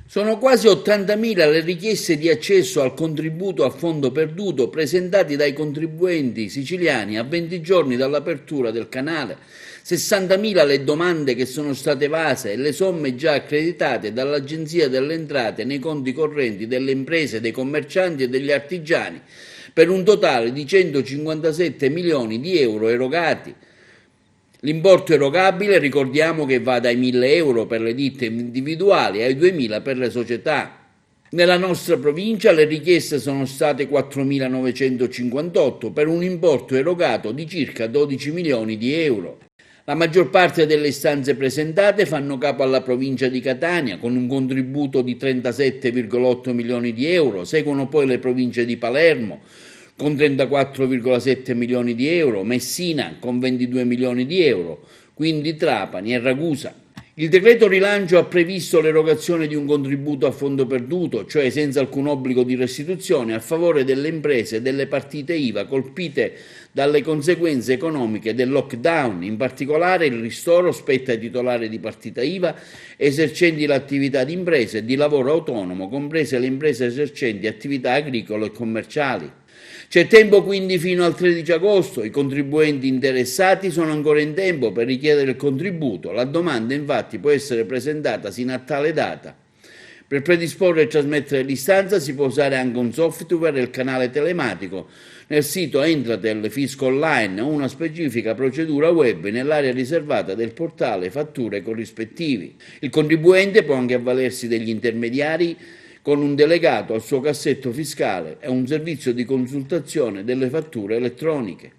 Sono quasi 80.000 le richieste di accesso al contributo a fondo perduto presentati dai contribuenti siciliani a 20 giorni dall'apertura del canale, 60.000 le domande che sono state evase e le somme già accreditate dall'Agenzia delle Entrate nei conti correnti delle imprese, dei commercianti e degli artigiani, per un totale di 157 milioni di euro erogati. L'importo erogabile ricordiamo che va dai 1.000 euro per le ditte individuali ai 2.000 per le società. Nella nostra provincia le richieste sono state 4.958 per un importo erogato di circa 12 milioni di euro. La maggior parte delle istanze presentate fanno capo alla provincia di Catania con un contributo di 37,8 milioni di euro, seguono poi le province di Palermo con 34,7 milioni di euro, Messina con 22 milioni di euro, quindi Trapani e Ragusa. Il decreto rilancio ha previsto l'erogazione di un contributo a fondo perduto, cioè senza alcun obbligo di restituzione, a favore delle imprese e delle partite IVA colpite dalle conseguenze economiche del lockdown. In particolare il ristoro spetta ai titolari di partita IVA esercenti l'attività di impresa e di lavoro autonomo, comprese le imprese esercenti attività agricole e commerciali. C'è tempo quindi fino al 13 agosto, i contribuenti interessati sono ancora in tempo per richiedere il contributo, la domanda infatti può essere presentata sino a tale data. Per predisporre e trasmettere l'istanza si può usare anche un software e il canale telematico nel sito Entratel Fisco Online o una specifica procedura web nell'area riservata del portale fatture corrispettivi. Il contribuente può anche avvalersi degli intermediari con un delegato al suo cassetto fiscale e un servizio di consultazione delle fatture elettroniche.